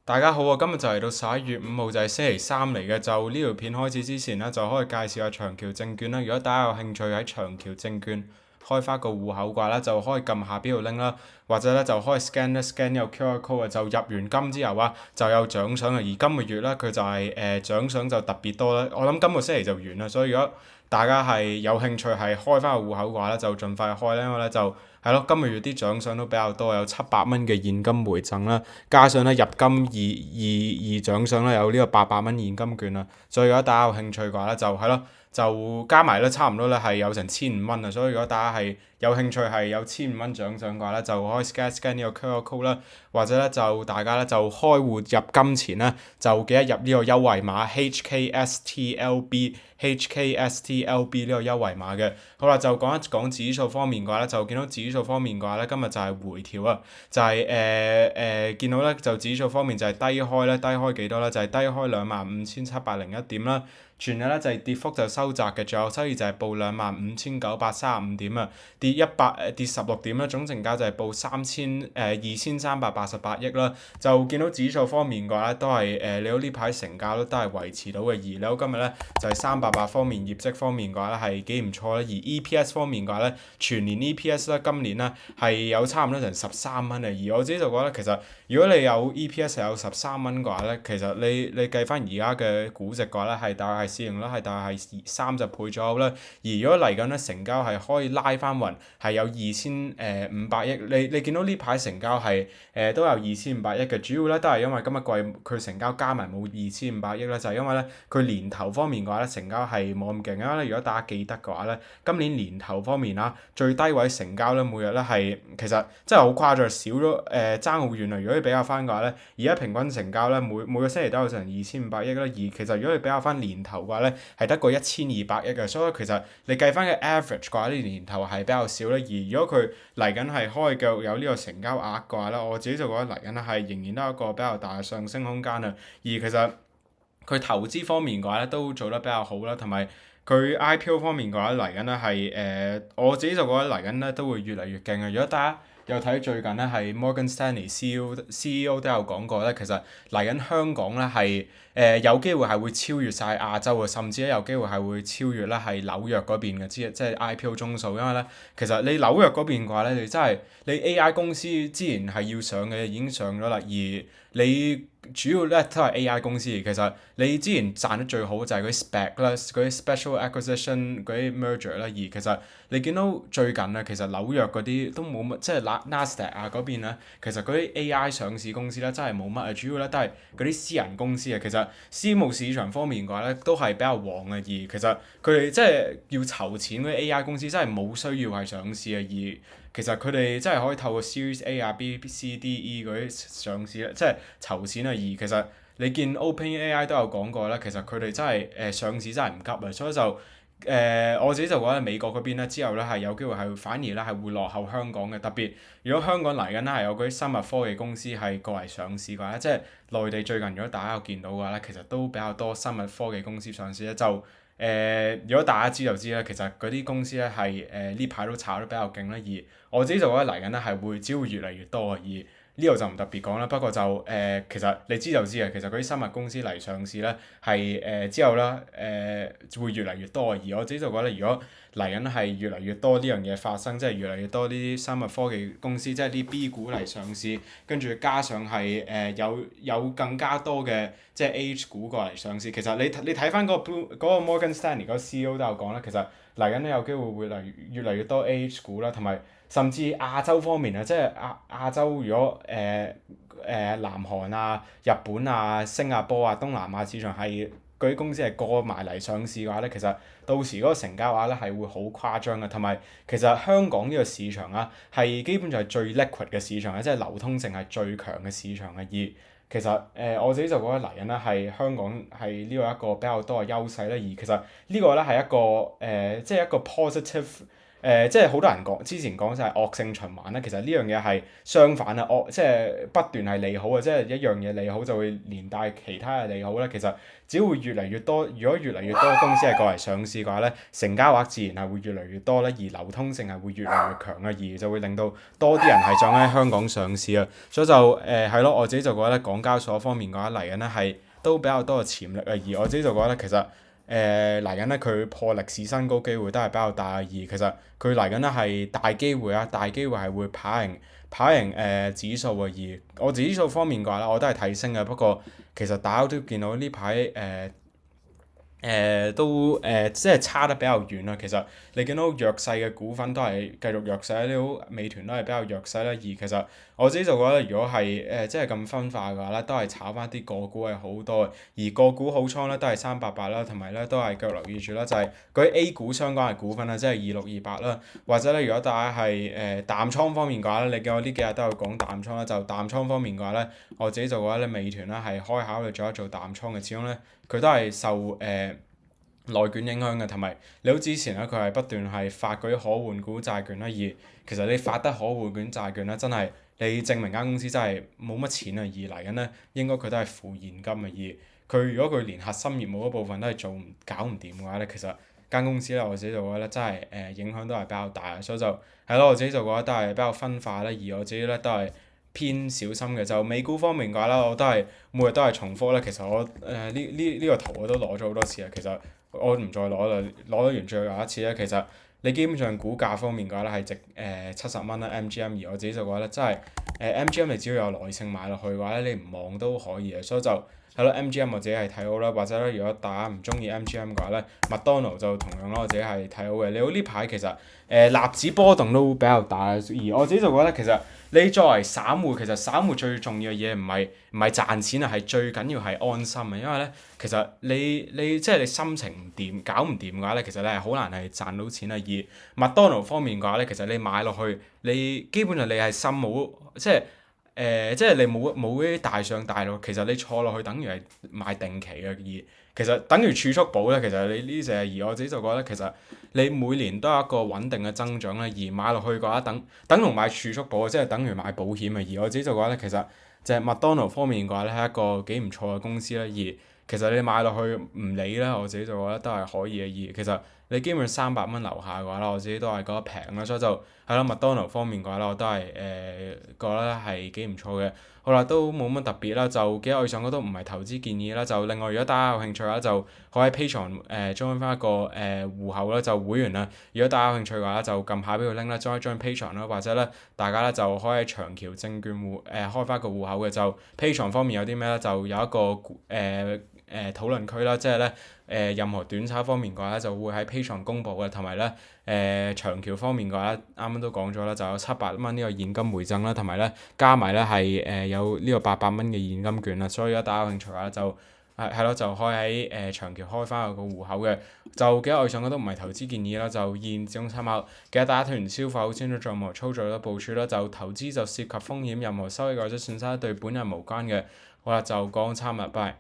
大家好啊！今日就嚟到11月5號，就係星期三嚟嘅。就呢條片開始之前呢，就可以介紹下長橋證券啦。如果大家有興趣喺長橋證券開發個戶口嘅話咧，就可以撳下邊條 link 啦，或者咧就可以 scan 呢個 QR code 啊。就入完金之後啊，就有獎賞啊。而今個月咧，佢就係獎賞就特別多啦。我諗今個星期就完啦，所以如果大家係有興趣係開翻個戶口嘅話咧，就盡快開啦，因為咧就係咯，今個月啲獎賞都比較多，有700蚊嘅現金回贈啦，加上咧入金二獎賞啦，有呢個800蚊現金券啦，所以如果大家有興趣嘅話咧，就係咯，就加埋咧差唔多咧係有成1500啊，所以如果大家係有興趣係有1500獎賞嘅話咧，就可以 scan 呢個 QR code 啦，或者咧就大家咧就開戶入金前咧就記得入呢個優惠碼 HKSTLB 呢個優惠碼嘅。好啦，就講一講指數方面嘅話咧，就見到指數方面嘅話咧，今日就係回調啊，就係見到咧就指數方面就係低開咧，低開幾多咧？就係低開25701點啦。全日咧就係跌幅就收窄嘅，最後收市就係報25935點啊，跌16點啦，總成交就係報2388億啦。就見到指數方面嘅話咧，都係你好呢排成交都係維持到嘅，而你好今日咧就係388方面業績方面嘅話咧係幾唔錯啦，而 EPS 方面嘅話咧全年 EPS 咧今年咧係有差唔多成13蚊啊，而我自己就覺得其實如果你有 EPS 有13蚊嘅話咧，其實你計翻而家嘅估值嘅話咧係大概係市盈率係大概係30倍左右啦，而如果嚟緊咧成交係可以拉翻勻係有2500億，你見到呢排成交係都有2500億嘅，主要咧都係因為今日季佢成交加埋冇2500億啦，就係因為咧佢年頭方面嘅話咧成交係冇咁勁，因為咧如果大家記得嘅話咧，今年年頭方面啦最低位成交咧每日咧係其實真係好誇張，少咗爭好遠啊！如果你比較翻嘅話咧，而家平均成交咧每個星期都有成2500億啦，而其實如果你比較翻年頭嘅話咧係得個1200億嘅，所以其實你計翻嘅 average 嘅話呢年頭係比較少咧，而如果佢嚟緊係可以繼續有呢個成交額嘅話咧，我自己就覺得嚟緊係仍然都有一個比較大嘅上升空間啊。而其實佢投資方面嘅話咧都做得比較好啦，同埋佢 IPO 方面嘅話嚟緊咧係我自己就覺得嚟緊咧都會越嚟越勁啊。如果大家有睇最近咧係 Morgan Stanley CEO 都有講過咧，其實嚟緊香港咧係有機會係會超越晒亞洲嘅，甚至咧有機會係會超越咧係紐約嗰邊嘅，即係 IPO 宗數，因為咧其實你紐約嗰邊嘅話咧，你真係你 AI 公司之前係要上嘅已經上咗啦，而你主要咧都係 AI 公司，其實你之前賺得最好就係嗰啲 SPAC 啦，嗰啲 Special Acquisition 嗰啲 merger 啦，而其實你見到最近啊，其實紐約嗰啲都冇乜，即係Nasdaq 啊嗰邊咧，其實嗰啲 AI 上市公司咧真係冇乜啊，主要咧都係嗰啲私人公司啊，其實私募市場方面嘅話咧都係比較旺嘅，而其實佢哋即係要籌錢嗰啲 AI 公司真係冇需要係上市啊，而其實佢哋真係可以透過 Series A 啊、B、C、D、E 嗰啲上市咧，即係籌錢啊。而其實你見 OpenAI 都有講過啦，其實佢哋真係上市真係唔急啊，所以就我自己就覺得美國嗰邊咧之後咧係有機會係反而咧係會落後香港嘅，特別如果香港嚟緊咧係有嗰啲生物科技公司係過嚟上市嘅話咧，即係內地最近如果大家有見到嘅話咧，其實都比較多生物科技公司上市咧，就如果大家知就知啦，其實嗰啲公司咧係呢排都炒得比較勁啦，而我自己就覺得嚟緊咧係會只會越嚟越多啊，而呢度就唔特別講啦。不過就其實你知就知啊，其實嗰啲生物公司嚟上市咧係之後啦會越嚟越多啊，而我自己就覺得如果嚟緊係越嚟越多呢樣嘢發生，即係越嚟越多呢啲生物科技公司，即係啲 B 股嚟上市，跟住加上係有更加多嘅即係 H 股過嚟上市。其實你睇翻嗰個 Morgan Stanley 嗰個 CEO 都有講啦，其實嚟緊都有機會會越嚟越多 H 股啦，同埋甚至亞洲方面啊，即係亞洲如果南韓啊、日本啊、新加坡啊、東南亞市場係嗰啲公司係過埋嚟上市嘅話咧，其實到時嗰個成交額咧係會好誇張嘅，同埋其實香港呢個市場啊係基本上係最 liquid 嘅市場嘅，即係流通性係最強嘅市場嘅。而其實我自己就覺得嚟緊咧係香港係呢個一個比較多嘅優勢咧，而其實呢個咧係一個即係一個 positive 即係好多人講之前講就係惡性循環啦，其實呢樣嘢係相反啊，即係不斷係利好啊，即係一樣嘢利好就會連帶其他嘅利好咧。其實只會越嚟越多，如果越嚟越多公司係過嚟上市嘅話咧，成交額自然係會越嚟越多咧，而流通性係會越嚟越強嘅，而就會令到多啲人係想喺香港上市啊。所以就係咯，我自己就覺得咧，港交所方面嘅話嚟緊咧係都比較多嘅潛力啊，而我自己就覺得其實。嚟緊咧，佢破歷史新高機會都係比較大，而其實佢嚟緊咧係大機會啊，大機會係會跑贏指數啊，而我指數方面嘅話咧，我都係睇升嘅，不過其實大家都見到呢排都即係差得比較遠啦。其實你見到弱勢嘅股份都係繼續弱勢，呢啲美團都係比較弱勢啦。而其實我自己就覺得，如果係即係咁分化嘅話咧，都係炒翻啲個股係好多嘅。而個股好倉咧都係388啦，同埋咧都係繼續留意住啦，就係嗰啲 A 股相關嘅股份啦，即係2628啦，或者咧如果大家係淡倉方面嘅話咧，你見我呢幾日都有講淡倉啦，就淡倉方面嘅話咧，我自己就覺得咧美團咧係可以考慮做一做淡倉嘅，始終咧。佢都係受內卷影響嘅，同埋你好之前咧，佢係不斷係發嗰啲可換股債券啦，而其實你發得可換股債券咧，真係你證明間公司真係冇乜錢啊，而嚟緊咧應該佢都係負現金啊，而佢如果佢連核心業務嗰部分都係搞唔掂嘅話咧，其實間公司咧我自己就覺得真係影響都係比較大，所以就係咯，我自己就覺得都係比較分化啦，而我自己咧都係。偏小心嘅，就美股方面嘅話啦，我都係每日都係重複咧。其實我呢個圖我都攞咗好多次啦。其實我唔再攞啦，攞咗完最後一次咧。其實你基本上股價方面嘅話咧係值70蚊啦 MGM，而我自己就覺得真係MGM 你只要有耐性買落去嘅話咧，你唔望都可以嘅。所以就係咯，MGM 我自己係睇好啦，或者咧如果大家唔中意 MGM 嘅話咧，麥當勞就同樣啦，我自己係睇好嘅。你好呢排其實納指波動都比較大，而我自己就覺得其實。你作為散戶，其實散戶最重要嘅嘢唔係賺錢啊，係最緊要係安心啊。因為咧，其實你即係你心情唔掂，搞唔掂嘅話咧，其實你係好難係賺到錢啊。而麥當勞方面嘅話咧，其實你買落去，你基本上你係心冇即係你冇嗰啲大上大落，其實你坐落去等於係買定期嘅，而其實等於儲蓄寶咧。其實你呢隻，而我自己就覺得其實你每年都有一個穩定嘅增長咧，而買落去嘅話，等同買儲蓄寶，即係等於買保險啊。而我自己就覺得其實就係麥當勞方面嘅話咧，係一個幾唔錯嘅公司啦。而其實你買落去唔理啦，我自己就覺得都係可以嘅。而其實你基本上300蚊樓下嘅話啦，我自己都係覺得平啦，所以就係咯，麥當勞方面嘅話咧，我都係覺得係幾唔錯嘅。好啦，都冇乜特別啦，就幾個以上嗰都唔係投資建議啦。就另外，如果大家有興趣嘅話，就可以喺 Patreon join 翻一個戶口啦，就會員啦。如果大家有興趣嘅話，就撳下邊個 link 啦，join Patreon 啦，或者咧大家咧就可以喺長橋證券開翻一個戶口嘅。就 Patreon 方面有啲咩咧，就有一個討論區啦，即係咧任何短炒方面嘅話咧，就會喺 Patreon 公佈嘅，同埋咧長橋方面嘅話，啱啱都講咗啦，就有700蚊呢個現金回贈啦，同埋咧加埋咧係有呢個800蚊嘅現金券啦，所以如果大家有興趣嘅話就係咯，就可以喺長橋開翻個戶口嘅。就幾個以上嘅都唔係投資建議啦，就現只供參考。記得大家睇完消化好清楚，再任何操作啦部署啦，就投資就涉及風險，任何收益或者損失對本人無關嘅。好啦，就講參啦，拜。